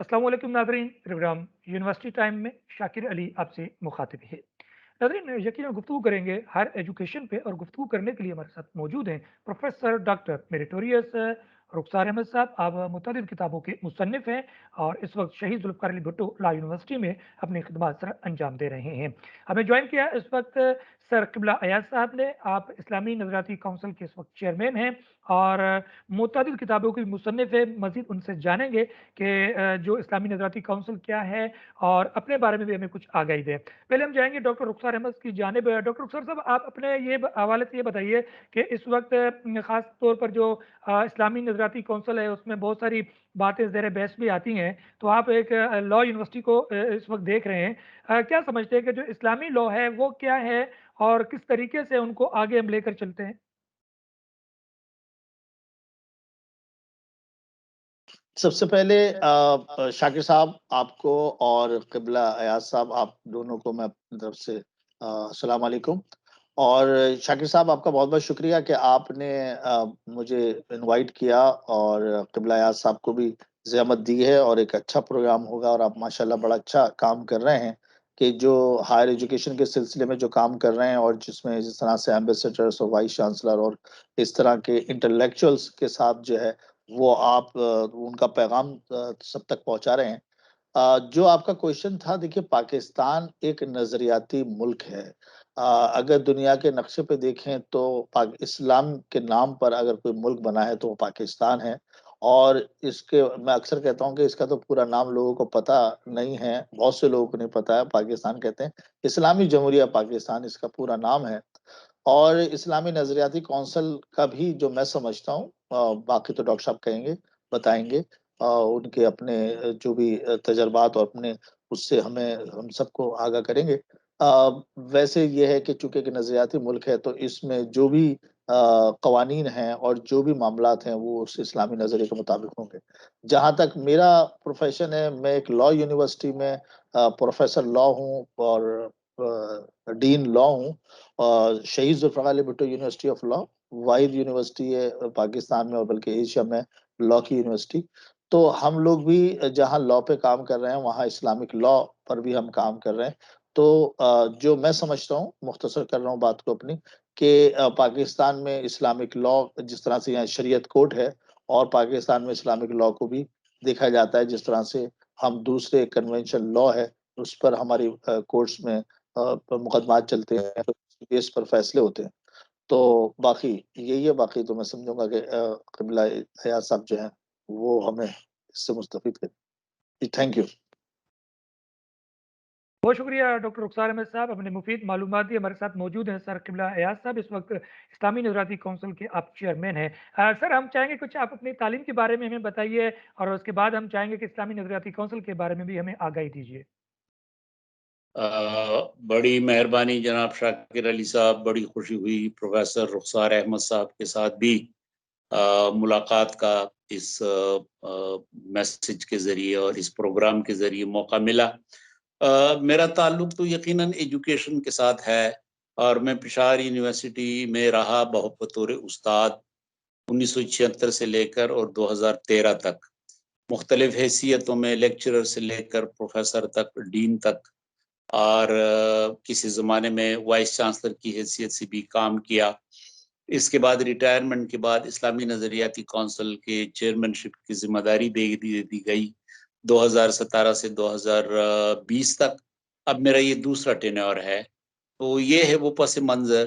अस्सलाम वालेकुम नाज़रीन, प्रोग्राम यूनिवर्सिटी टाइम में शाकिर अली आपसे मुखातिब है। नाज़रीन, यकीनन गुफ्तगू करेंगे हायर एजुकेशन पे, और गुफ्तगू करने के लिए हमारे साथ मौजूद हैं प्रोफेसर डॉक्टर मेरिटोरियस रुखसार अहमद साहब। आप मुतअद्दिद किताबों के मुसन्निफ हैं और इस वक्त शहीद जुल्फ़िकार अली भुट्टो लॉ यूनिवर्सिटी में अपनी खिदमत सर अंजाम दे रहे हैं। हमें ज्वाइन किया इस वक्त सर किबला अयाज साहब ने। आप इस्लामी नज़रियाती काउंसिल के इस वक्त चेयरमैन हैं और मुतअद्दिद किताबों के मुसन्निफ हैं। मज़ीद उनसे जानेंगे कि जो इस्लामी नज़रियाती काउंसिल क्या है और अपने बारे में भी हमें कुछ आगाही दें। पहले हम जाएंगे डॉक्टर रुखसार अहमद की जानिब। डॉक्टर रुखसार साहब, आप अपने ये हवाले से ये बताइए कि इस वक्त ख़ास तौर पर जो इस्लामी नज़रियाती काउंसिल है उसमें बहुत सारी बातें ज़ेर बहस भी आती हैं। तो आप एक लॉ यूनिवर्सिटी को इस वक्त देख रहे हैं, क्या समझते हैं कि जो इस्लामी लॉ है वो क्या है और किस तरीके से उनको आगे हम लेकर चलते हैं? सबसे पहले शाकिर साहब आपको और क़िबला अयाज साहब आप दोनों को मैं अपनी तरफ से अस्सलाम वालेकुम। और शाकिर साहब आपका बहुत-बहुत शुक्रिया कि आपने मुझे इनवाइट किया और क़िबला अयाज साहब को भी ज़हमत दी है और एक अच्छा प्रोग्राम होगा और आप माशाल्लाह बड़ा अच्छा काम कर रहे हैं कि जो हायर एजुकेशन के सिलसिले में जो काम कर रहे हैं और जिसमें जिस तरह से एम्बेसडर्स और वाइस चांसलर और इस तरह के इंटेलेक्चुअल्स के साथ जो है वो आप उनका पैगाम सब तक पहुँचा रहे हैं। जो आपका क्वेश्चन था, देखिए पाकिस्तान एक नज़रियाती मुल्क है। अगर दुनिया के नक्शे पे देखें तो पाक इस्लाम के नाम पर अगर कोई मुल्क बना है तो वो पाकिस्तान है। और इसके मैं अक्सर कहता हूँ कि इसका तो पूरा नाम लोगों को पता नहीं है, बहुत से लोगों को नहीं पता है। पाकिस्तान कहते हैं, इस्लामी जमहूरिया पाकिस्तान इसका पूरा नाम है। और इस्लामी नज़रियाती कौंसिल का भी जो मैं समझता हूँ, बाकी तो डॉक्टर साहब कहेंगे, बताएँगे, उनके अपने जो भी तजर्बात और अपने उससे हमें हम सबको आगाह करेंगे। वैसे ये है कि चूँकि एक नज़रियाती मुल्क है तो इसमें जो भी कवानीन हैं और जो भी मामलात हैं वो उस इस्लामी नज़रिए के मुताबिक होंगे। जहाँ तक मेरा प्रोफ़ेशन है, मैं एक लॉ यूनिवर्सिटी में प्रोफ़ेसर लॉ हूँ और डीन लॉ हूँ। शहीद Zulfikar Ali Bhutto university of law Wahid university है पाकिस्तान में और बल्कि एशिया में लॉ की यूनिवर्सिटी। तो हम लोग भी जहाँ लॉ पे काम कर रहे हैं, वहाँ इस्लामिक लॉ पर भी हम काम कर रहे हैं। तो जो मैं समझता हूँ, मुख्तसर कर रहा हूँ बात को अपनी, कि पाकिस्तान में इस्लामिक लॉ जिस तरह से यहाँ शरीयत कोर्ट है और पाकिस्तान में इस्लामिक लॉ को भी देखा जाता है जिस तरह से हम दूसरे कन्वेंशन लॉ है, उस पर हमारी कोर्ट्स में मुकदमात चलते हैं, तो केस पर फैसले होते हैं। तो बाकी यही है, बाकी तो मैं समझूँगा कि क़िबला अयाज साहब जो हैं, वो हमें इससे मुस्तफ़ीद करें। जी, थैंक यू। बहुत शुक्रिया डॉक्टर रुखसार अहमद साहब, अपने मुफीद मालूमात दी। हमारे साथ मौजूद हैं सर किबला अयाज साहब, इस वक्त इस्लामी नज़रियाती काउंसिल के आप चेयरमैन हैं। सर, हम चाहेंगे कुछ आप अपनी तालीम के बारे में हमें बताइए और उसके बाद हम चाहेंगे कि इस्लामी नज़रियाती काउंसिल के बारे में भी हमें आगाही दीजिए। बड़ी मेहरबानी जनाब शाकिर अली साहब, बड़ी खुशी हुई प्रोफेसर रुखसार अहमद साहब के साथ भी मुलाकात का इस मैसेज के ज़रिए और इस प्रोग्राम के ज़रिए मौका मिला। मेरा ताल्लुक तो यकीनन एजुकेशन के साथ है और मैं पेशावर यूनिवर्सिटी में रहा बतौर उस्ताद 1976 से लेकर और 2013 तक, मुख्तलिफ हैसियतों में, लेक्चरर से लेकर प्रोफेसर तक, डीन तक, और किसी ज़माने में वाइस चांसलर की हैसियत से भी काम किया। इसके बाद रिटायरमेंट के बाद इस्लामी नज़रियाती काउंसिल के चेयरमैनशिप की ज़िम्मेदारी दे दी गई 2017 से 2020 तक। अब मेरा ये दूसरा टेन्योर है। तो ये है वो पस मंज़र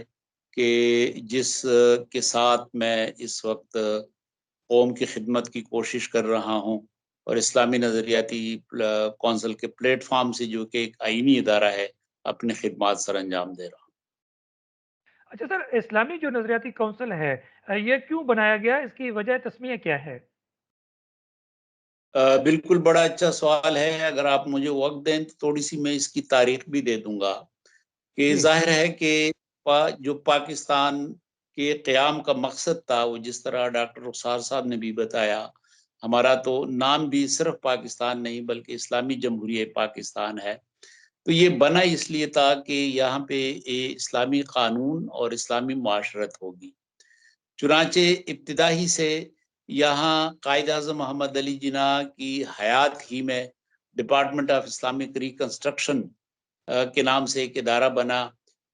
कि जिस के साथ मैं इस वक्त कौम की खिदमत की कोशिश कर रहा हूँ और इस्लामी नज़रियाती काउंसिल के प्लेटफॉर्म से, जो कि एक आईनी इदारा है, अपनी खिदमत सर अंजाम दे रहा हूँ। अच्छा सर, इस्लामी जो नज़रियाती काउंसिल है, ये क्यों बनाया गया, इसकी वजह तस्मीह क्या है? बिल्कुल, बड़ा अच्छा सवाल है। अगर आप मुझे वक्त दें तो थोड़ी सी मैं इसकी तारीख भी दे दूंगा कि जी। जाहिर है कि जो पाकिस्तान के क़याम का मकसद था, वो जिस तरह डॉक्टर रुखसार साहब ने भी बताया, हमारा तो नाम भी सिर्फ पाकिस्तान नहीं बल्कि इस्लामी जमहूरिया पाकिस्तान है। तो ये बना इसलिए था कि यहाँ पे इस्लामी कानून और इस्लामी मुआशरत होगी। चुनांचे इब्तिदा ही से यहाँ कायद आज़म मोहम्मद अली जिन्ना की हयात ही में डिपार्टमेंट ऑफ इस्लामिक रिकंस्ट्रक्शन के नाम से एक इदारा बना,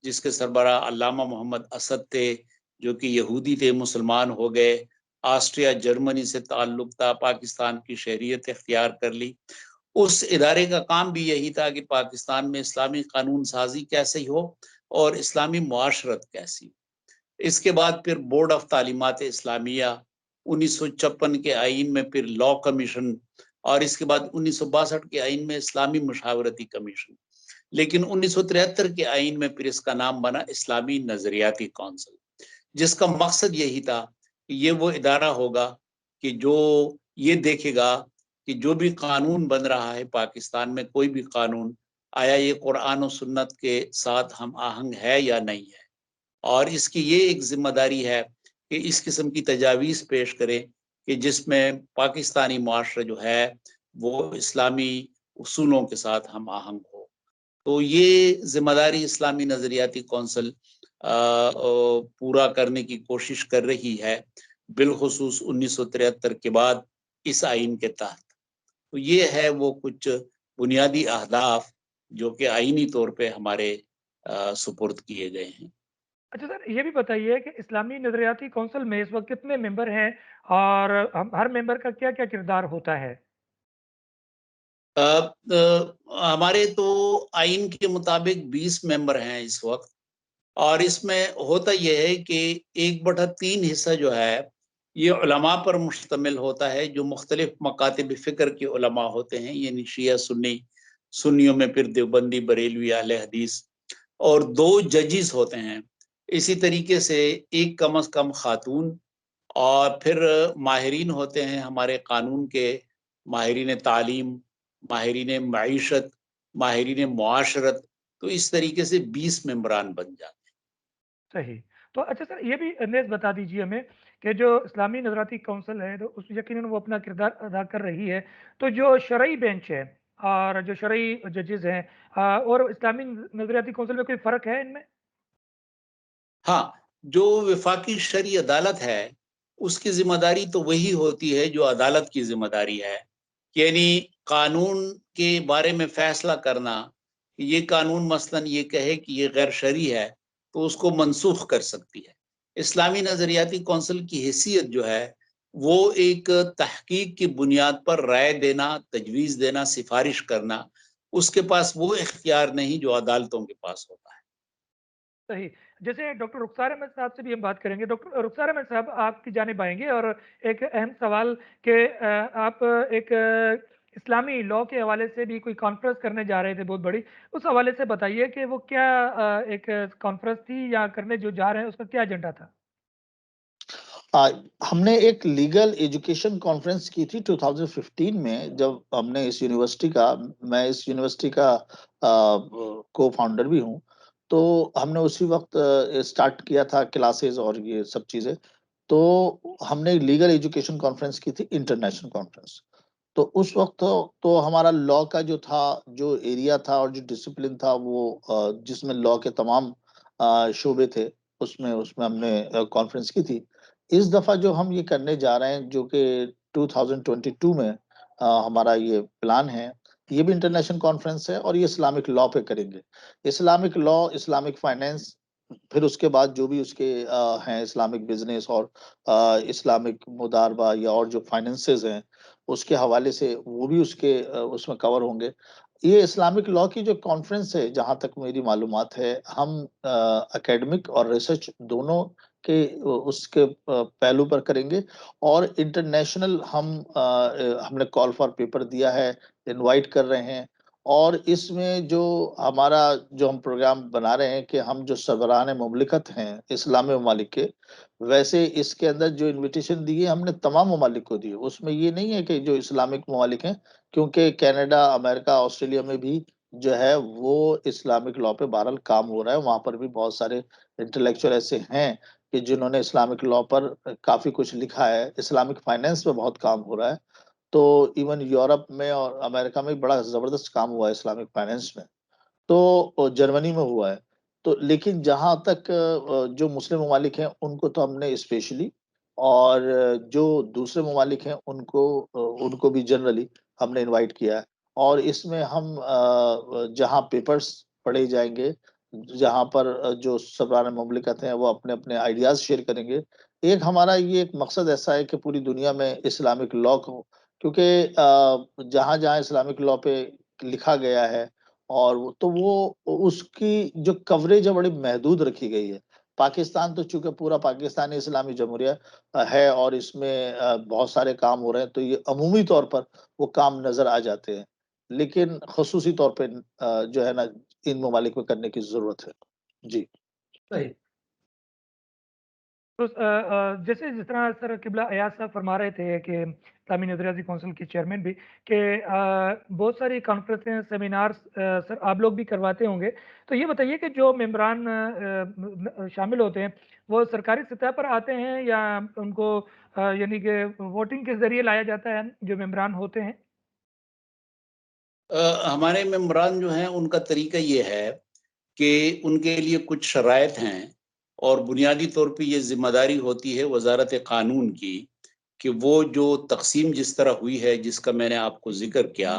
जिसके सरबरा अल्लामा मोहम्मद असद थे, जो कि यहूदी थे, मुसलमान हो गए, ऑस्ट्रिया जर्मनी से ताल्लुक था, पाकिस्तान की शहरियत इख्तियार कर ली। उस इदारे का काम भी यही था कि पाकिस्तान में इस्लामी कानून साजी कैसे हो और इस्लामी मुआशरत कैसी हो। इसके बाद फिर बोर्ड ऑफ तालीमात इस्लामिया, 1956 के आइन में फिर लॉ कमीशन, और इसके बाद 1962 के आइन में इस्लामी मशावरती कमीशन। लेकिन 1973 के आइन में फिर इसका नाम बना इस्लामी नजरियाती कौंसिल, जिसका मकसद यही था कि ये वो इदारा होगा कि जो ये देखेगा कि जो भी कानून बन रहा है पाकिस्तान में, कोई भी कानून, आया ये कुरान और सुन्नत के साथ हम आहंग है या नहीं है। और इसकी ये एक जिम्मेदारी है कि इस किस्म की तजावीज़ पेश करें कि जिसमें पाकिस्तानी मुआशरा जो है वो इस्लामी उसूलों के साथ हम आहंग हो। तो ये जिम्मेदारी इस्लामी नजरियाती कौंसिल पूरा करने की कोशिश कर रही है, बिलखुसूस 1973 के बाद इस आइन के तहत। तो ये है वो कुछ बुनियादी अहदाफ जो कि आइनी तौर पे हमारे सुपुर्द किए गए हैं। अच्छा सर, ये भी बताइए कि इस्लामी नज़रियाती कौंसिल में इस वक्त कितने मेंबर हैं और हर मेंबर का क्या-क्या किरदार होता है? हमारे तो आइन के मुताबिक 20 मेंबर हैं इस वक्त, और इसमें होता यह है कि 1/3 हिस्सा जो है ये उलमा पर मुश्तमिल होता है, जो मुख्तलिफ मकातिब फ़िक्र के उलमा होते हैं, यानी शिया सुन्नी, सुन्नियों में फिर देवबंदी, बरेलवी, अहले हदीस, और 2 जजेस होते हैं। इसी तरीके से एक कम अज़ कम खातून, और फिर माहिरीन होते हैं हमारे कानून के, माहिरीन तालीम, माहिरीन मईशत, माहिरीन मुआशरत। तो इस तरीके से 20 मेंबरान बन जाते हैं। सही। तो अच्छा सर, ये भी नेज़ बता दीजिए हमें कि जो इस्लामी नज़रियाती कौंसिल है, तो उस यकीनन वो अपना किरदार अदा कर रही है। तो जो शरई बेंच है और जो शरई जजेज़ हैं और इस्लामी नज़रियाती कौंसिल में कोई फ़र्क है इनमें? हाँ, जो वफाकी शरई अदालत है, उसकी जिम्मेदारी तो वही होती है जो अदालत की जिम्मेदारी है, यानी कानून के बारे में फैसला करना। ये कानून मसलन ये कहे कि ये गैर शरई है, तो उसको मनसूख कर सकती है। इस्लामी नजरियाती कौंसिल की हैसियत जो है, वो एक तहकीक की बुनियाद पर राय देना, तजवीज़ देना, सिफारिश करना, उसके पास वो इख्तियार नहीं जो अदालतों के पास होता है। सही। जैसे डॉक्टर रुखसार अहमद साहब से भी हम बात करेंगे। डॉक्टर रुखसार अहमद साहब, आपकी जानिब आएँगे और एक अहम सवाल कि आप एक इस्लामी लॉ के हवाले से भी कोई कॉन्फ्रेंस करने जा रहे थे बहुत बड़ी। उस हवाले से बताइए कि वो क्या एक कॉन्फ्रेंस थी या करने जो जा रहे हैं उसका क्या एजेंडा था? आ, हमने एक लीगल एजुकेशन कॉन्फ्रेंस की थी 2015 में, जब हमने इस यूनिवर्सिटी का, मैं इस यूनिवर्सिटी का को फाउंडर भी हूँ। तो हमने उसी वक्त स्टार्ट किया था क्लासेस और ये सब चीजें। तो हमने लीगल एजुकेशन कॉन्फ्रेंस की थी, इंटरनेशनल कॉन्फ्रेंस। तो उस वक्त तो हमारा लॉ का जो था, जो एरिया था और जो डिसिप्लिन था, वो जिसमें लॉ के तमाम शोबे थे, उसमें उसमें हमने कॉन्फ्रेंस की थी। इस दफा जो हम ये करने जा रहे हैं, जो कि 2022 में हमारा ये प्लान है, ये भी इंटरनेशनल कॉन्फ्रेंस है और ये इस्लामिक लॉ पे करेंगे। इस्लामिक लॉ, इस्लामिक फाइनेंस, फिर उसके बाद जो भी उसके हैं इस्लामिक बिजनेस और इस्लामिक मुदारबा या और जो फाइनेंसेस हैं, उसके हवाले से वो भी उसके उसमें कवर होंगे। ये इस्लामिक लॉ की जो कॉन्फ्रेंस है, जहाँ तक मेरी मालूमात है, हम एकेडमिक और रिसर्च दोनों के उसके पहलू पर करेंगे। और इंटरनेशनल हमने कॉल फॉर पेपर दिया है, इनवाइट कर रहे हैं। और इसमें जो हम प्रोग्राम बना रहे हैं कि हम जो सरबराह मुमलिकत हैं इस्लामी ममालिक के, वैसे इसके अंदर जो इनविटेशन दी है हमने तमाम ममालिक को दी है। उसमें ये नहीं है कि जो इस्लामिक ममालिक हैं, क्योंकि कनाडा, अमेरिका, ऑस्ट्रेलिया में भी जो है वो इस्लामिक लॉ पे बहरहाल काम हो रहा है। वहां पर भी बहुत सारे इंटेलेक्चुअल ऐसे हैं कि जिन्होंने इस्लामिक लॉ पर काफी कुछ लिखा है। इस्लामिक फाइनेंस पे बहुत काम हो रहा है। तो इवन यूरोप में और अमेरिका में बड़ा जबरदस्त काम हुआ है इस्लामिक फाइनेंस में। तो जर्मनी में हुआ है। तो लेकिन जहां तक जो मुस्लिम ममालिक हैं, उनको तो हमने स्पेशली اور جو دوسرے ممالک ہیں ان کو بھی جنرلی ہم نے انوائٹ کیا ہے، اور اس میں ہم جہاں پیپرز پڑھے جائیں گے، جہاں پر جو سربراہ مملکت ہیں وہ اپنے اپنے آئیڈیاز شیئر کریں گے۔ ایک ہمارا یہ ایک مقصد ایسا ہے کہ پوری دنیا میں اسلامک لا کو، کیونکہ جہاں جہاں اسلامک لا پہ لکھا گیا ہے اور تو وہ اس کی جو کوریج ہے بڑی محدود رکھی گئی ہے۔ پاکستان تو چونکہ پورا پاکستان اسلامی جمہوریہ ہے اور اس میں بہت سارے کام ہو رہے ہیں، تو یہ عمومی طور پر وہ کام نظر آ جاتے ہیں، لیکن خصوصی طور پہ جو ہے نا ان ممالک میں کرنے کی ضرورت ہے۔ جی صحیح۔ تو جیسے جس طرح سر قبلہ ایاز صاحب فرما رہے تھے کہ اسلامی نظریاتی کونسل کے چیئرمین بھی کہ بہت ساری کانفرنسیں سیمینارز سر آپ لوگ بھی کرواتے ہوں گے، تو یہ بتائیے کہ جو ممبران شامل ہوتے ہیں وہ سرکاری سطح پر آتے ہیں یا ان کو یعنی کہ ووٹنگ کے ذریعے لایا جاتا ہے جو ممبران ہوتے ہیں؟ ہمارے ممبران جو ہیں ان کا طریقہ یہ ہے کہ ان کے لیے کچھ شرائط ہیں، اور بنیادی طور پہ یہ ذمہ داری ہوتی ہے وزارت قانون کی کہ وہ جو تقسیم جس طرح ہوئی ہے، جس کا میں نے آپ کو ذکر کیا،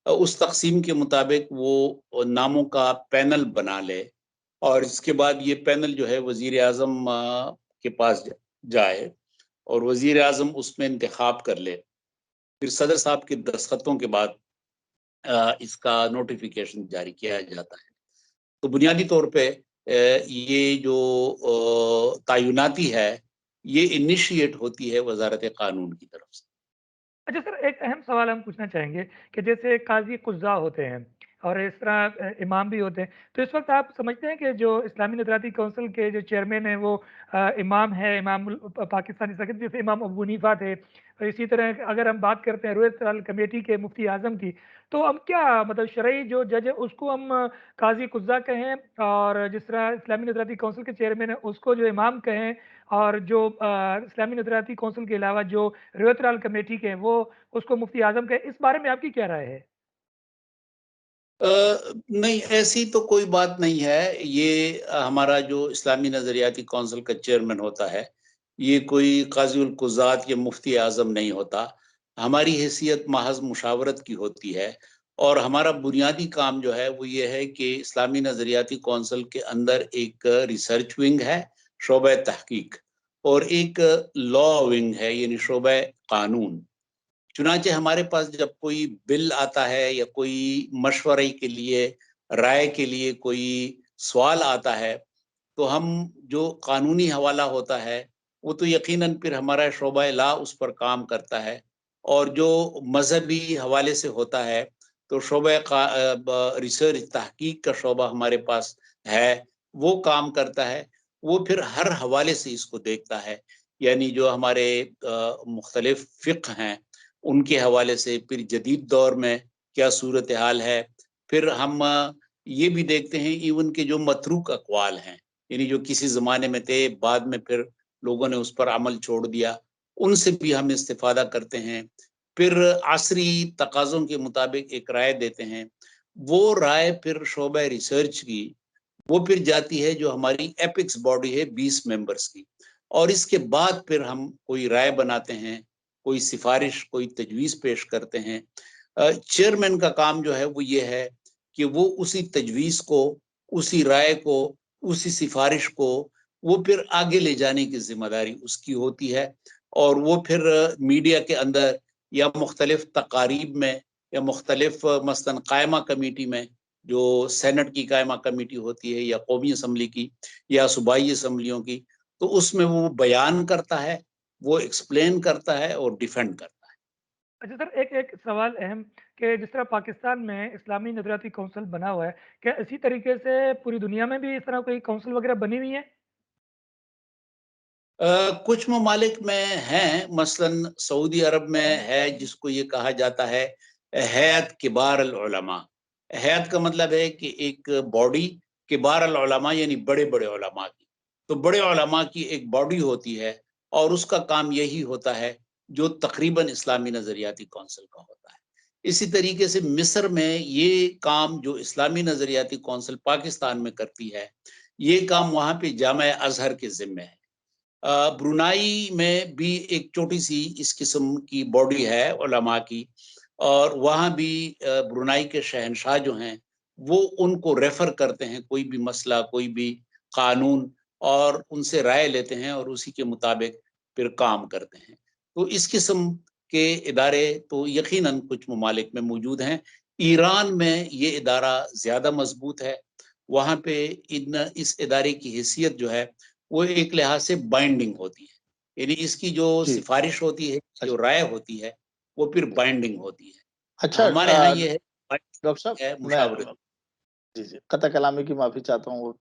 اس تقسیم کے مطابق وہ ناموں کا پینل بنا لے، اور اس کے بعد یہ پینل جو ہے وزیر اعظم کے پاس جائے اور وزیر اعظم اس میں انتخاب کر لے، پھر صدر صاحب کے دستخطوں کے بعد اس کا نوٹیفیکیشن جاری کیا جاتا ہے۔ تو بنیادی طور پہ یہ جو تعیناتی ہے یہ انیشیٹ ہوتی ہے وزارت قانون کی طرف سے۔ اچھا سر، ایک اہم سوال ہم پوچھنا چاہیں گے کہ جیسے قاضی قضاء ہوتے ہیں اور اس طرح امام بھی ہوتے ہیں، تو اس وقت آپ سمجھتے ہیں کہ جو اسلامی نظریاتی کونسل کے جو چیئرمین ہیں وہ امام ہے، امام پاکستانی سرکت، جیسے امام ابو حنیفہ تھے، اسی طرح اگر ہم بات کرتے ہیں رویت سال کمیٹی کے مفتی اعظم کی، تو ہم کیا مطلب شرعی جو جج ہے اس کو ہم قاضی قضاء کہیں، اور جس طرح اسلامی نظریاتی کونسل کے چیئرمین ہیں اس کو جو امام کہیں، اور جو اسلامی نظریاتی کونسل کے علاوہ جو رویت لال کمیٹی کے ہیں وہ اس کو مفتی اعظم کہیں، اس بارے میں آپ کی کیا رائے ہے؟ نہیں، ایسی تو کوئی بات نہیں ہے۔ یہ ہمارا جو اسلامی نظریاتی کونسل کا چیئرمین ہوتا ہے یہ کوئی قاضی القضات یا مفتی اعظم نہیں ہوتا۔ ہماری حیثیت محض مشاورت کی ہوتی ہے، اور ہمارا بنیادی کام جو ہے وہ یہ ہے کہ اسلامی نظریاتی کونسل کے اندر ایک ریسرچ ونگ ہے، شعبہ تحقیق، اور ایک لا ونگ ہے، یعنی شعبہ قانون۔ چنانچہ ہمارے پاس جب کوئی بل آتا ہے یا کوئی مشورے کے لیے، رائے کے لیے کوئی سوال آتا ہے، تو ہم جو قانونی حوالہ ہوتا ہے وہ تو یقیناً پھر ہمارا شعبہ لا اس پر کام کرتا ہے، اور جو مذہبی حوالے سے ہوتا ہے تو شعبہ ریسرچ تحقیق کا شعبہ ہمارے پاس ہے، وہ کام کرتا ہے۔ وہ پھر ہر حوالے سے اس کو دیکھتا ہے، یعنی جو ہمارے مختلف فقہ ہیں ان کے حوالے سے، پھر جدید دور میں کیا صورتحال ہے، پھر ہم یہ بھی دیکھتے ہیں ایون کہ جو متروک اقوال ہیں، یعنی جو کسی زمانے میں تھے بعد میں پھر لوگوں نے اس پر عمل چھوڑ دیا، ان سے بھی ہم استفادہ کرتے ہیں، پھر عصری تقاضوں کے مطابق ایک رائے دیتے ہیں۔ وہ رائے پھر شعبہ ریسرچ کی وہ پھر جاتی ہے جو ہماری ایپکس باڈی ہے 20 ممبرز کی، اور اس کے بعد پھر ہم کوئی رائے بناتے ہیں، کوئی سفارش، کوئی تجویز پیش کرتے ہیں۔ چیئرمین کا کام جو ہے وہ یہ ہے کہ وہ اسی تجویز کو، اسی رائے کو، اسی سفارش کو وہ پھر آگے لے جانے کی ذمہ داری اس کی ہوتی ہے، اور وہ پھر میڈیا کے اندر یا مختلف تقاریب میں یا مختلف مثلاً قائمہ کمیٹی میں، جو سینٹ کی قائمہ کمیٹی ہوتی ہے یا قومی اسمبلی کی یا صوبائی اسمبلیوں کی، تو اس میں وہ بیان کرتا ہے، وہ ایکسپلین کرتا ہے اور ڈیفینڈ کرتا ہے۔ اچھا سر، ایک سوال اہم کہ جس طرح پاکستان میں اسلامی نظریاتی کونسل بنا ہوا ہے، کیا اسی طریقے سے پوری دنیا میں بھی اس طرح کوئی کونسل وغیرہ بنی ہوئی ہے؟ کچھ ممالک میں ہیں، مثلاً سعودی عرب میں ہے جس کو یہ کہا جاتا ہے ہیئت کبار العلماء۔ ہیئت کا مطلب ہے کہ ایک باڈی، کبار العلماء یعنی بڑے بڑے علماء کی، تو بڑے علماء کی ایک باڈی ہوتی ہے، اور اس کا کام یہی ہوتا ہے جو تقریباً اسلامی نظریاتی کونسل کا ہوتا ہے۔ اسی طریقے سے مصر میں یہ کام جو اسلامی نظریاتی کونسل پاکستان میں کرتی ہے، یہ کام وہاں پہ جامعہ ازہر کے ذمہ ہے۔ ब्रुनाई में भी एक छोटी सी इस किस्म की बॉडी है उलमा की, और वहाँ भी ब्रुनाई के शहनशाह जो हैं वो उनको रेफर करते हैं कोई भी मसला, कोई भी कानून, और उनसे राय लेते हैं और उसी के मुताबिक फिर काम करते हैं। तो इस किस्म के इदारे तो यकीनन कुछ ममालिक में मौजूद हैं। ईरान में ये इदारा ज़्यादा मजबूत है। वहाँ पे इस इदारे की हैसियत जो है वो एक लिहाज से बाइंडिंग होती है, यानी इसकी जो जी। सिफारिश होती है, जो अच्छा। राय होती है, वो फिर बाइंडिंग होती है। अच्छा, हमारे यहाँ ये है डॉक्टर साहब, है मैं मुशावरत। जी, जी, कता कलामी की माफ़ी चाहता हूँ।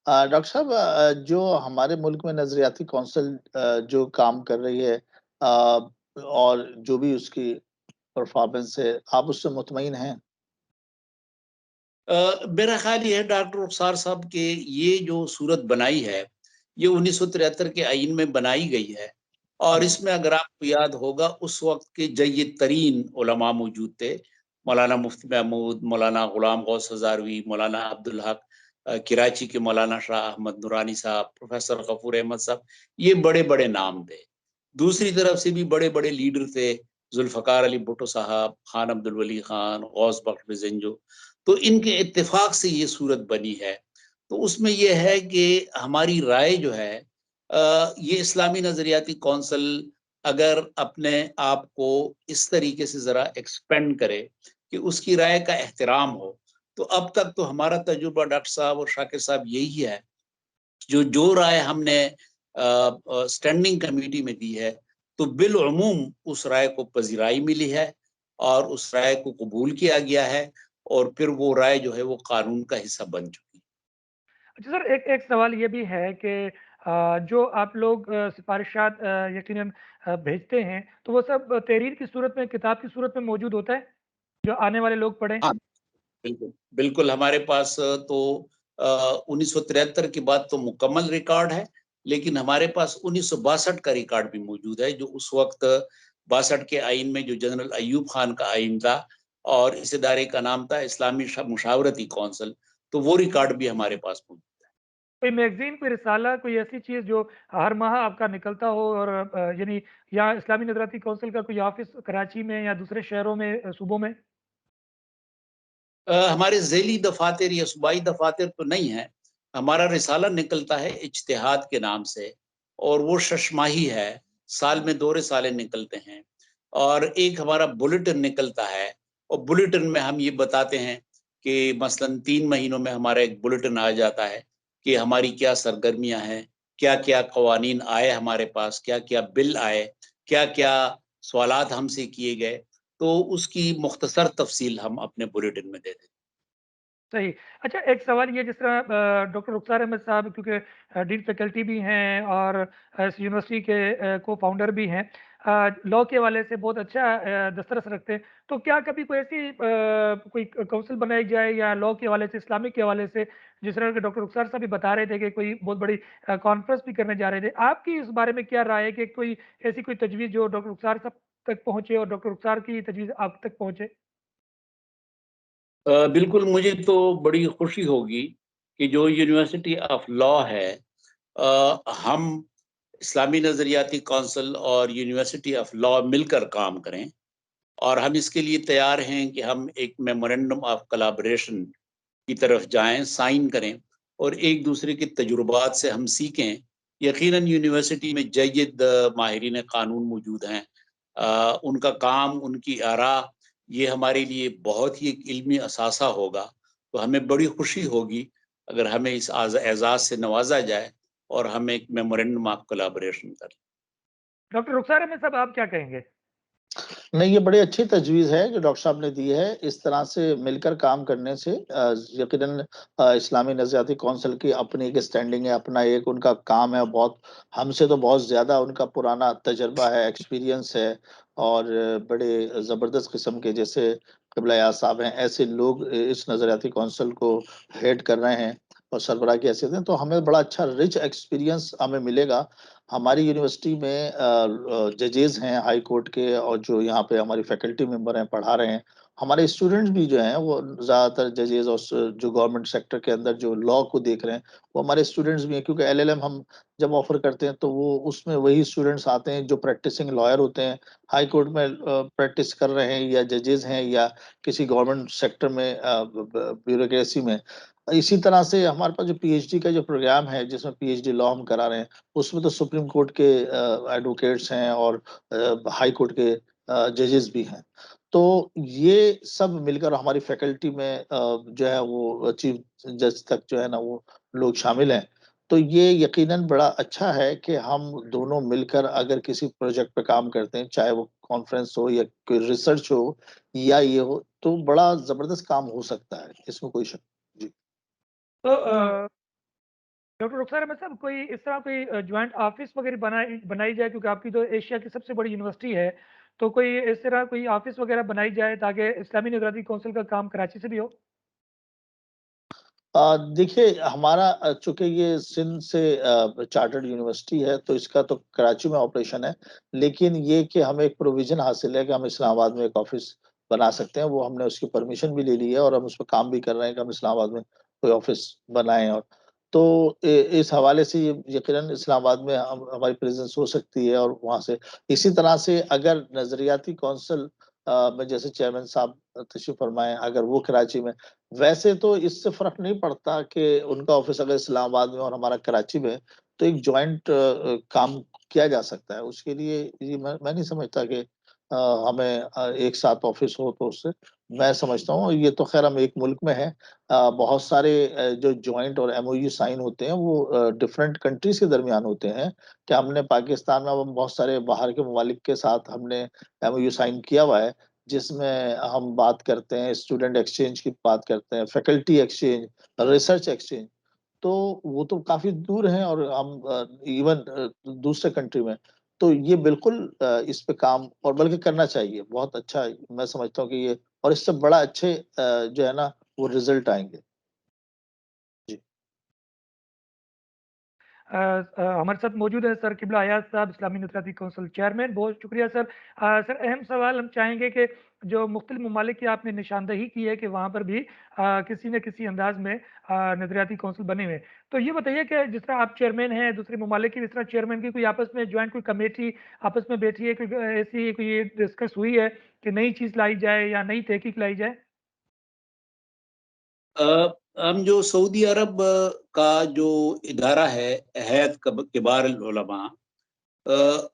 डॉक्टर साहब, जो हमारे मुल्क में नज़रियाती कौंसिल जो काम कर रही है, और जो भी उसकी परफ़ॉर्मेंस है, आप उससे मुतमईन हैं? मेरा ख्याल ये है डॉक्टर रुखसार साहब के ये जो सूरत बनाई है, ये 1973 के आईन में बनाई गई है, और हुँ। इसमें अगर आपको याद होगा उस वक़्त के जय्यद तरीन उलमा मौजूद थे। मौलाना मुफ्ती महमूद, मौलाना गुलाम गौस हज़ारवी, मौलाना अब्दुल हक, कराची के मौलाना शाह अहमद नूरानी साहब, प्रोफ़ेसर गफूर अहमद साहब, ये बड़े-बड़े नाम थे। दूसरी तरफ से भी बड़े-बड़े लीडर थे, ज़ुल्फ़िकार अली भुट्टो साहब, खान अब्दुल वली खान, गौस बख्श बिज़ंजो। तो इनके इत्तेफाक से ये सूरत बनी है। तो उसमें ये है कि हमारी राय जो है, ये इस्लामी नज़रियाती कौंसिल अगर अपने आप को इस तरीके से ज़रा एक्सपेंड करे कि उसकी राय का एहतराम हो, तो अब तक तो हमारा तजुर्बा डॉक्टर साहब और शाकिर साहब यही है, जो जो राय हमने स्टैंडिंग कमेटी में दी है, तो बिलउमूम उस राय को पज़िराई मिली है और उस राय को कबूल किया गया है, और फिर वो राय जो है वो कानून का हिस्सा बन चुकी है। अच्छा सर, एक एक सवाल ये भी है कि जो आप लोग सिफ़ारिशात यकीनन भेजते हैं, तो वो सब तहरीर की सूरत में, किताब की सूरत में मौजूद होता है, जो आने वाले लोग पढ़ें? हाँ, बिल्कुल, बिल्कुल हमारे पास तो 1973 के बाद तो मुकम्मल रिकॉर्ड है, लेकिन हमारे पास 1962 का रिकॉर्ड भी मौजूद है, जो उस वक़्त 62 के आईन में जो जनरल अय्यूब खान का आईन था, और इस इदारे का नाम था इस्लामी मुशावरती कौंसिल, तो वो रिकॉर्ड भी हमारे पास मौजूद है। कोई मैगज़ीन, कोई रिसाला, कोई ऐसी चीज़ जो हर माह आपका निकलता हो, और यानी या इस्लामी नज़रियाती कौंसिल का कोई ऑफ़िस कराची में या दूसरे शहरों में, सूबों में? हमारे ज़ैली दफ़ातर या सूबाई दफ़ातर तो नहीं है। हमारा रिसाला निकलता है इज्तिहाद के नाम से, और वो शशमाही है, साल में 2 रिसाले निकलते हैं, और एक हमारा बुलेटिन निकलता है, और बुलेटिन में हम ये बताते हैं कि मसलन 3 महीनों में हमारा एक बुलेटिन आ जाता है कि हमारी क्या सरगर्मियाँ हैं, क्या-क्या क़वानीन आए हमारे पास, क्या-क्या बिल आए, क्या-क्या सवालात हमसे किए गए, तो उसकी मुख्तसर तफ़सील हम अपने बुलेटिन में दे देते हैं। सही। अच्छा, एक सवाल ये, जिस तरह डॉक्टर रुखसार अहमद साहब क्योंकि डीन फैकल्टी भी हैं और इस यूनिवर्सिटी के को-फाउंडर भी हैं, लॉ के हवाले से बहुत अच्छा दस्तरस रखते हैं। तो क्या कभी कोई ऐसी कोई काउंसिल बनाई जाए या लॉ के हवाले से, इस्लामिक के हवाले से, जिस तरह के डॉक्टर रुखसार साहब भी बता रहे थे कि कोई बहुत बड़ी कॉन्फ्रेंस भी करने जा रहे थे। आपकी इस बारे में क्या राय है कि कोई ऐसी कोई तजवीज़ जो डॉक्टर रुखसार साहब तक पहुँचे और डॉक्टर रुखसार की तजवीज़ आप तक पहुँचे? बिल्कुल, मुझे तो बड़ी खुशी होगी कि जो यूनिवर्सिटी ऑफ लॉ है, हम इस्लामी नज़रियाती कौंसिल और यूनिवर्सिटी ऑफ लॉ मिलकर काम करें, और हम इसके लिए तैयार हैं कि हम एक मेमोरेंडम ऑफ कोलैबोरेशन की तरफ जाएं, साइन करें, और एक दूसरे के तजुर्बात से हम सीखें। यकीनन यूनिवर्सिटी में जय्यद माहिरीन कानून मौजूद हैं, उनका काम, उनकी आरा, ये हमारे लिए बहुत ही एक इल्मी असासा होगा। तो हमें बड़ी खुशी होगी अगर हमें इस एजाज़ से नवाजा जाए और हम एक मेमोरेंडम ऑफ कोलैबोरेशन करें। डॉक्टर रुखसार अहमद साहब, आप क्या कहेंगे? नहीं, ये बड़ी अच्छी तजवीज़ है जो डॉक्टर साहब ने दी है। इस तरह से मिलकर काम करने से यकीनन इस्लामी नज़रियाती कौंसिल की अपनी एक स्टैंडिंग है, अपना एक उनका काम है, बहुत हमसे तो बहुत ज़्यादा उनका पुराना तजुर्बा है, एक्सपीरियंस है, और बड़े ज़बरदस्त किस्म के, जैसे क़िबला याद साहब हैं, ऐसे लोग इस नज़रियाती कौंसिल को हेड कर रहे हैं। और सरबराह की हैसियत में, तो हमें बड़ा अच्छा रिच एक्सपीरियंस हमें मिलेगा। हमारी यूनिवर्सिटी में जजेस हैं हाई कोर्ट के, और जो यहाँ पे हमारी फैकल्टी मेंबर हैं, पढ़ा रहे हैं। हमारे स्टूडेंट्स भी जो हैं वो ज़्यादातर जजेस और जो गवर्नमेंट सेक्टर के अंदर जो लॉ को देख रहे हैं, वो हमारे स्टूडेंट्स भी हैं, क्योंकि एलएलएम हम जब ऑफर करते हैं तो वो उसमें वही स्टूडेंट्स आते हैं जो प्रैक्टिसिंग लॉयर होते हैं, हाई कोर्ट में प्रैक्टिस कर रहे हैं, या जजेस हैं, या किसी गवर्नमेंट सेक्टर में ब्यूरोक्रेसी में। इसी तरह से हमारे पास जो पीएचडी का जो प्रोग्राम है, जिसमें पीएचडी लॉ हम करा रहे हैं, उसमें तो सुप्रीम कोर्ट के एडवोकेट्स हैं और हाई कोर्ट के जजेस भी हैं। तो ये सब मिलकर हमारी फैकल्टी में जो है वो चीफ जज तक जो है ना वो लोग शामिल हैं। तो ये यकीनन बड़ा अच्छा है कि हम दोनों मिलकर अगर किसी प्रोजेक्ट पे काम करते हैं, चाहे वो कॉन्फ्रेंस हो या कोई रिसर्च हो या ये हो, तो बड़ा जबरदस्त काम हो सकता है, इसमें कोई शक। जी। तो डॉक्टर रुखसार अहमद साहब, कोई इस तरह कोई जॉइंट ऑफिस वगैरह बनाई बनाई जाए, क्योंकि आपकी तो एशिया की सबसे बड़ी यूनिवर्सिटी है, तो कोई इस तरह कोई ऑफिस वगैरह बनाई जाए ताकि इस्लामी निगरानी कौंसिल का काम कराची से भी हो? देखिए हमारा चूँकि ये सिंध से चार्टर्ड यूनिवर्सिटी है, तो इसका तो कराची में ऑपरेशन है। लेकिन ये कि हमें एक प्रोविज़न हासिल है कि हम इस्लामाबाद में एक ऑफ़िस बना सकते हैं, वो हमने उसकी परमिशन भी ले ली है और हम उस पे काम भी कर रहे हैं कि हम इस्लामाबाद में कोई ऑफ़िस बनाएँ। और तो इस हवाले से ये यकीनन इस्लामाबाद में हम हमारी प्रेज़ेंस हो सकती है, और वहाँ से इसी तरह से अगर नज़रियाती कौंसिल में जैसे चेयरमैन साहब तशरीफ़ फरमाएँ, अगर वो कराची में, वैसे तो इससे फ़र्क नहीं पड़ता कि उनका ऑफ़िस अगर इस्लामाबाद में और हमारा कराची में, तो एक जॉइंट काम किया जा सकता है। उसके लिए ये मैं नहीं समझता कि हमें एक साथ ऑफ़िस हो तो उससे मैं समझता हूँ ये तो ख़ैर हम एक मुल्क में हैं। बहुत सारे जो जॉइंट और एमओयू साइन होते हैं वो डिफरेंट कंट्रीज़ के दरमियान होते हैं। कि हमने पाकिस्तान में अब बहुत सारे बाहर के ममालिक के साथ हमने एमओयू साइन किया हुआ है। जिसमें हम बात करते हैं स्टूडेंट एक्सचेंज की बात करते हैं, फैकल्टी एक्सचेंज, रिसर्च एक्सचेंज, तो वो तो काफ़ी दूर हैं और हम इवन दूसरे कंट्री में। तो ये बिल्कुल इस पे काम और बल्कि करना चाहिए। बहुत अच्छा मैं समझता हूँ कि ये और इससे बड़ा अच्छे जो है ना वो रिज़ल्ट आएँगे। जी। हमारे साथ मौजूद है सर किबला अयाज साहब, इस्लामी नुसरती कौंसिल चेयरमैन। बहुत शुक्रिया सर। सर, अहम सवाल हम चाहेंगे कि जो मुख्तलिफ ममालिक की आपने निशानदही की है कि वहाँ पर भी किसी न किसी अंदाज में नज़रियाती कौंसिल बने हुए हैं। तो ये बताइए कि जिस तरह आप चेयरमैन हैं, दूसरे ममालिक की इस तरह चेयरमैन की कोई आपस में जॉइंट कोई कमेटी आपस में बैठी है, कोई ऐसी कोई डिस्कस हुई है कि नई चीज़ लाई जाए या नई तहकीक लाई जाए? हम जो सऊदी अरब का जो इदारा है, हैत किबार उलमा,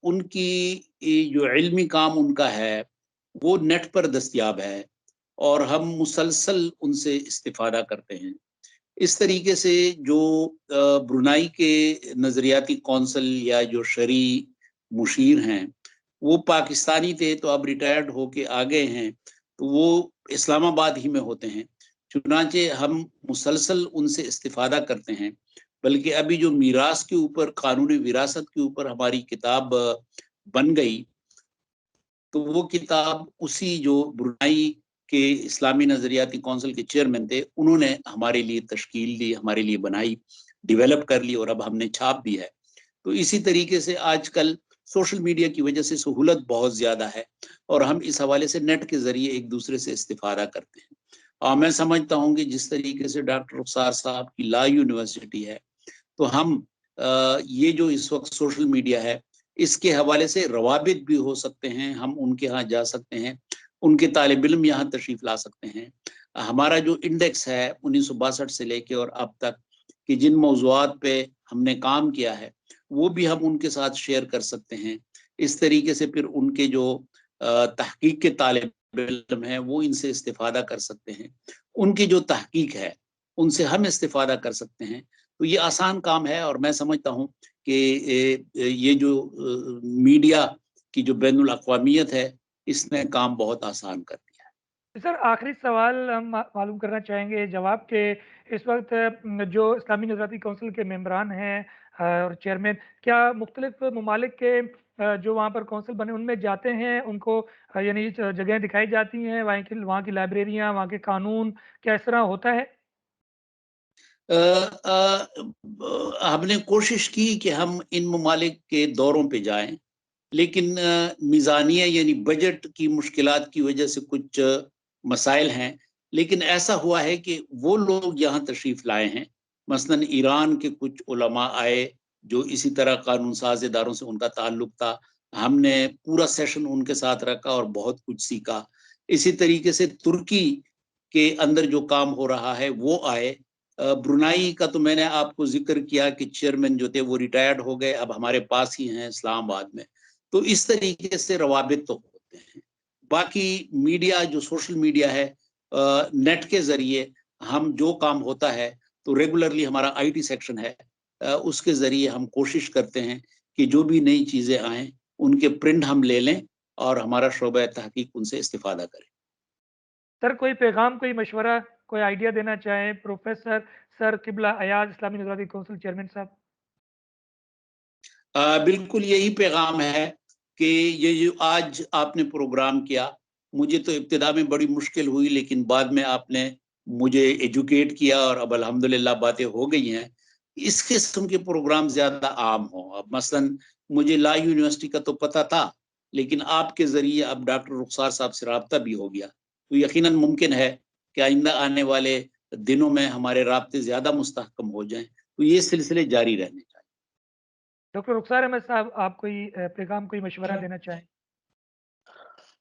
उनकी ये जो इल्मी काम उनका है वो नेट पर दस्तयाब है और हम मुसलसल उनसे इस्तिफादा करते हैं। इस तरीके से जो ब्रुनाई के नज़रियाती कौंसिल या जो शरी मुशीर हैं, वो पाकिस्तानी थे तो अब रिटायर्ड होके आ गए हैं, तो वो इस्लामाबाद ही में होते हैं। चुनांचे हम मुसलसल उनसे इस्तिफादा करते हैं, बल्कि अभी जो मीरास के ऊपर, कानून विरासत के ऊपर हमारी किताब बन गई, तो वो किताब उसी जो ब्रुनाई के इस्लामी नज़रियाती कौंसिल के चेयरमैन थे, उन्होंने हमारे लिए तश्कील दी, हमारे लिए बनाई, डेवलप कर ली और अब हमने छाप दी है। तो इसी तरीके से आजकल सोशल मीडिया की वजह से सहूलत बहुत ज़्यादा है और हम इस हवाले से नेट के ज़रिए एक दूसरे से इस्तिफ़ादा करते हैं। मैं समझता हूँ कि जिस तरीके से डॉक्टर रुखसार साहब की ला यूनिवर्सिटी है, तो हम ये जो इस वक्त सोशल मीडिया है, इसके हवाले से रवाबित भी हो सकते हैं, हम उनके यहाँ जा सकते हैं, उनके तालिब इल्म यहाँ तशरीफ़ ला सकते हैं। हमारा जो इंडेक्स है 1962 से लेके और अब तक कि जिन मौज़ूआत पे हमने काम किया है, वो भी हम उनके साथ शेयर कर सकते हैं। इस तरीके से फिर उनके जो तहकीक के तालिब इल्म हैं, वो इनसे इस्तिफ़ादा कर सकते हैं। उनकी जो तहकीक है, उनसे हम इस्तिफ़ादा कर सकते हैं। तो ये आसान काम है और मैं समझता हूँ कि ये जो मीडिया की जो बैनुल अक़वामियत है, इसने काम बहुत आसान कर दिया है। सर, आखिरी सवाल हम मालूम करना चाहेंगे जवाब के इस वक़्त जो इस्लामी नज़राती कौंसिल के मेंबरान हैं और चेयरमैन, क्या मुख्तलिफ ममालिक के जो वहाँ पर कौंसिल बने उनमें जाते हैं, उनको यानी जगहें दिखाई जाती हैं, वहाँ की लाइब्रेरियाँ, वहाँ के कानून, क्या इस तरह होता है? हमने कोशिश की कि हम इन ममालिक के दौरों पे जाएं, लेकिन मीज़ानिया यानी बजट की मुश्किलात की वजह से कुछ मसाइल हैं। लेकिन ऐसा हुआ है कि वो लोग यहाँ तशरीफ़ लाए हैं, मसलन ईरान के कुछ उलमा आए, जो इसी तरह कानून साज़ इदारों से उनका ताल्लुक था। हमने पूरा सेशन उनके साथ रखा और बहुत कुछ सीखा। इसी तरीके से तुर्की के अंदर जो काम हो रहा है वो आए। ब्रुनाई का तो मैंने आपको ज़िक्र किया कि चेयरमैन जो थे वो रिटायर्ड हो गए, अब हमारे पास ही हैं इस्लामाबाद में। तो इस तरीके से रवाबित तो होते हैं। बाकी मीडिया जो सोशल मीडिया है, नेट के ज़रिए हम जो काम होता है, तो रेगुलरली हमारा आईटी सेक्शन है, उसके ज़रिए हम कोशिश करते हैं कि जो भी नई चीज़ें आएँ, उनके प्रिंट हम ले लें और हमारा शोबा तहकीक उनसे इस्तिफ़ादा करे। सर कोई पैगाम, कोई मशवरा, कोई आइडिया देना चाहें प्रोफेसर सर किबला अयाज इस्लामी नज़रियाती कौंसिल चेयरमैन साहब? बिल्कुल यही पैगाम है कि ये जो आज आपने प्रोग्राम किया, मुझे तो इब्तिदा में बड़ी मुश्किल हुई, लेकिन बाद में आपने मुझे एजुकेट किया और अब अल्हम्दुलिल्लाह बातें हो गई हैं। इस किस्म के प्रोग्राम ज़्यादा आम हों। अब मसलन मुझे ला यूनिवर्सिटी का तो पता था, लेकिन आपके ज़रिए अब डॉक्टर रुखसार साहब से राब्ता भी हो गया। तो यकीनन मुमकिन है कि आइंदा आने वाले दिनों में हमारे राब्ते ज़्यादा मुस्तहकम हो जाएँ। तो ये सिलसिले जारी रहने चाहिए। डॉक्टर रुखसार अहमद साहब, आप कोई पैगाम, कोई मशवरा देना चाहें?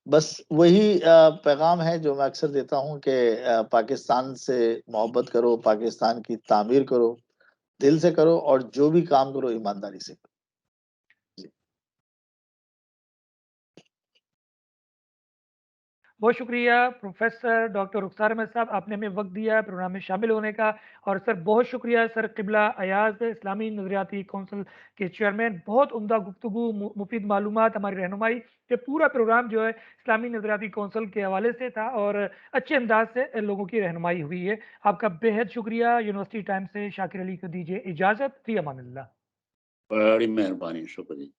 बस वही पैगाम है जो मैं अक्सर देता हूँ कि पाकिस्तान से मोहब्बत करो, पाकिस्तान की तामीर करो, दिल से करो और जो भी काम करो ईमानदारी से करो। जी। बहुत शुक्रिया प्रोफेसर डॉक्टर रुखसार अहमद साहब, आपने हमें वक्त दिया प्रोग्राम में शामिल होने का। और सर बहुत शुक्रिया सर किबला अयाज इस्लामी नज़रियाती कौंसिल के चेयरमैन, बहुत उम्दा गुफ्तगू, मुफीद मालूमात, हमारी रहनुमाई। ये पूरा प्रोग्राम जो है इस्लामी नज़रियाती कौंसिल के हवाले से था और अच्छे अंदाज से लोगों की रहनुमाई हुई है। आपका बेहद शुक्रिया। यूनिवर्सिटी टाइम से शाकिर अली को दीजिए इजाज़त। फी अमानिल्लाह। बड़ी मेहरबानी, शुक्रिया।